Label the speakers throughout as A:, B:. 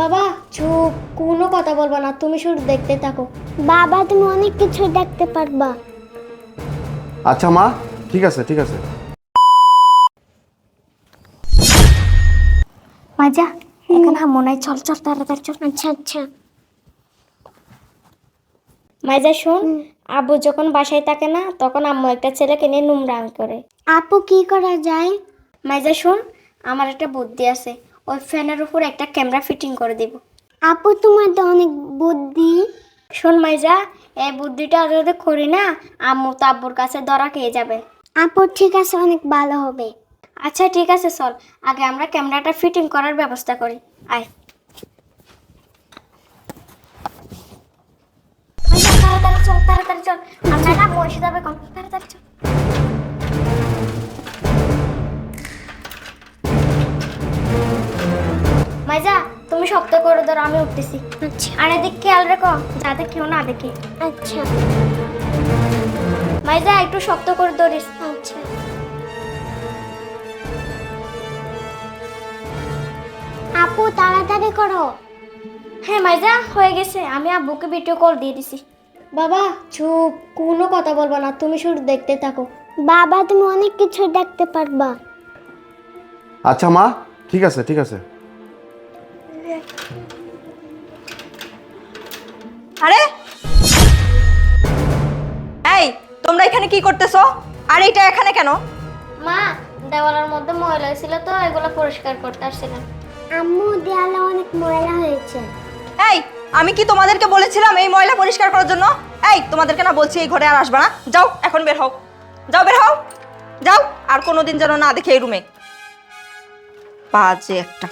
A: বাবা চুপ, কোনো কথা বলবা না, তুমি শুধু দেখতে থাকো।
B: বাবা তুমি অনেক কিছু দেখতে পারবা।
C: আচ্ছা মা, ঠিক আছে ঠিক আছে।
A: মাজা এখন মনে চল চল তাড়াতাড়ি চল।
B: আচ্ছা আচ্ছা।
A: মাইজা শোন, আব্বু যখন বাসায় থাকে না তখন আম্মু একটা ছেলেকে নিয়ে নোংরাম করে।
B: আপু কি করা যায়?
A: মাইজা শোন, আমার একটা বুদ্ধি আছে, ওই ফ্যানের উপর একটা ক্যামেরা ফিটিং করে দিব।
B: আপু তোমার তো অনেক বুদ্ধি।
A: শোন মাইজা, এই বুদ্ধিটা যদি করি না, আম্মু তো আব্বুর কাছে ধরা খেয়ে যাবে।
B: আপু ঠিক আছে, অনেক ভালো হবে।
A: আচ্ছা ঠিক আছে, চল আগে আমরা ক্যামেরাটা ফিটিং করার ব্যবস্থা করি। আয় মাইজা, তাড়াতাড়ি চল তাড়াতাড়ি চল, আমরা না বসে যাবে কম, তাড়াতাড়ি চল। মাইজা তুমি শক্ত করে ধরো, আমি উঠতেছি।
B: আচ্ছা
A: আর এদিক খেয়াল রেখো যাতে কেউ না দেখে।
B: আচ্ছা
A: মাইজা একটু শক্ত করে ধরিস।
B: আচ্ছা। আপু তাড়াতাড়ি করো।
A: হ্যাঁ মাইজা হয়ে গেছে, আমি আব্বুকে ভিডিও কল দিয়ে দিছি। বাবা চুপ, কোনো কথা বলবা না, তুমি শুধু দেখতে থাকো।
B: বাবা তুমি অনেক কিছু দেখতে পারবা।
C: আচ্ছা মা, ঠিক আছে ঠিক আছে।
D: আরে এই তোমরা এখানে কি করতেছো? আর এইটা এখানে কেন?
A: মা দেওয়ালের মধ্যে ময়লা ছিল তো এগুলো পরিষ্কার করতে আসছিলাম।
B: আম্মু দেয়ালে অনেক ময়লা হয়েছে।
D: এই আমি কি তোমাদেরকে বলেছিলাম এই ময়লা পরিষ্কার করার জন্য? এই তোমাদেরকে না বলছি এই ঘরে আর আসবে না, যাও এখন বের হও, যাও বের হও, যাও, আর কোনোদিন যেন না দেখে এই রুমে। বাজে একটা,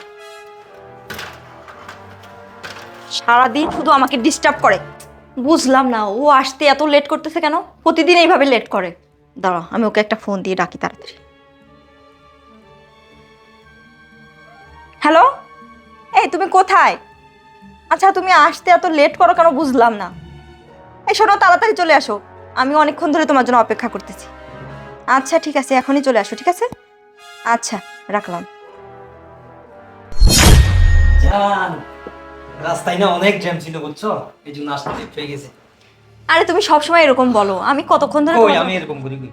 D: সারাদিন শুধু আমাকে ডিস্টার্ব করে। বুঝলাম না ও আসতে এত লেট করতেছে কেন, প্রতিদিন এইভাবে লেট করে। দাঁড়াও আমি ওকে একটা ফোন দিয়ে ডাকি তাড়াতাড়ি। হ্যালো, এই তুমি কোথায়? আচ্ছা তুমি আসতে এত লেট করো কেন বুঝলাম না। এই শোনো তাড়াতাড়ি চলে আসো, আমি অনেকক্ষণ ধরে তোমার জন্য অপেক্ষা করতেছি। আচ্ছা ঠিক আছে এখনই চলে আসো, ঠিক আছে? আচ্ছা রাখলাম।
E: জান, রাস্তায় না অনেক জ্যাম ছিল বুঝছো, এই জন্য আসতে লেট হয়ে গেছে।
D: আরে তুমি সবসময় এরকম বলো, আমি কতক্ষণ ধরে
E: কই আমি এরকম করি কই?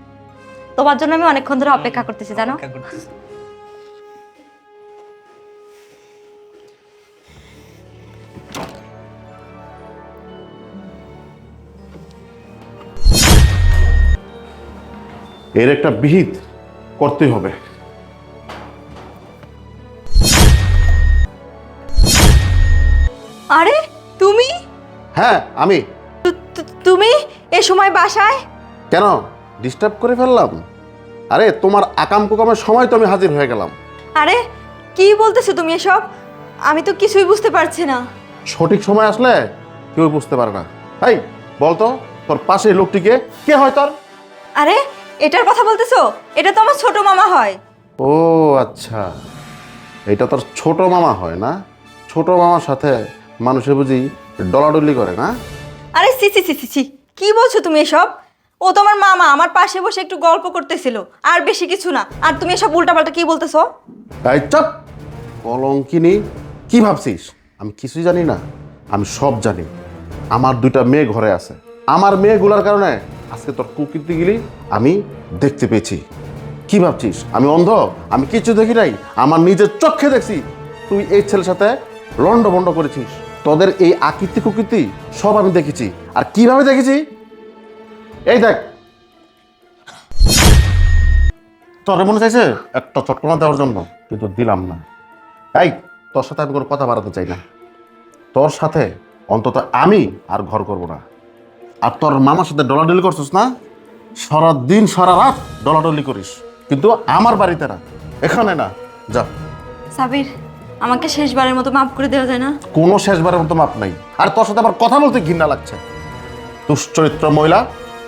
D: তোমার জন্য আমি অনেকক্ষণ ধরে অপেক্ষা করতেছি জানো।
E: অপেক্ষা করতেছি।
C: এর একটা বিহিত করতেই হবে।
D: আরে তুমি
C: হ্যাঁ আমি।
D: তুমি এই সময় বাসায়?
C: কেন ডিস্টার্ব করে ফেললাম? আরে তোমার আকাম কুকামের সময় তো আমি হাজির হয়ে গেলাম।
D: আরে কি বলতেছো তুমি এসব? আমি তো কিছুই বুঝতে পারছি না।
C: সঠিক সময় আসলে কেউ বুঝতে পারে না। এই বলতো তোর পাশে লোকটিকে কে হয় তোর?
D: আরে এটার কথা বলতেছো? এটা তো আমার ছোট মামা হয়।
C: ও আচ্ছা, এটা তোর ছোট মামা হয় না? ছোট মামার সাথে মানুষে বুঝি ডলাডলি করে না?
D: আরে সি সি সি সি সি, কি বলছো তুমি এসব? ও তো আমার মামা, আমার পাশে বসে একটু গল্প করতেছিল, আর বেশি কিছু না। আর তুমি এসব উল্টাপাল্টা কি বলতেছো?
C: এই চুপ, কলঙ্কিনী। কি ভাবছিস আমি কিছুই জানি না? আমি সব জানি। আমার দুইটা মেয়ে ঘরে আছে, আমার মেয়েগুলার কারণে আজকে তোর কুকীর্তিগুলি আমি দেখতে পেয়েছি। কি ভাবছিস আমি অন্ধ? আমি কিছু দেখি নাই, আমার নিজের চোখে দেখছি তুই এই ছেলের সাথে লন্ডভন্ড করেছিস। তোদের এই আকৃতি কুকীর্তি সব আমি দেখেছি। আর কিভাবে দেখেছি এই দেখ। তোর মনে চাইছে একটা চটকনা দেওয়ার জন্য, কিন্তু দিলাম না। এই তোর সাথে আমি কোনো কথা বাড়াতে চাই না। তোর সাথে অন্তত আমি আর ঘর করব না। আর তোর মামার সাথে ডলাডলি করছিস না, সারা দিন সারা রাত ডলাডলি করিস, কিন্তু আমার বাড়িতে না, এখানে না। যা।
D: সাবির, আমাকে শেষবারের মতো মাফ করে দেওয়া যায় না?
C: কোনো শেষবারের মতো মাপ নাই। আর তোর সাথে আমার কথা বলতে ঘৃণা লাগছে। দুশ্চরিত্র মহিলা,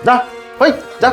C: যা ওই যা।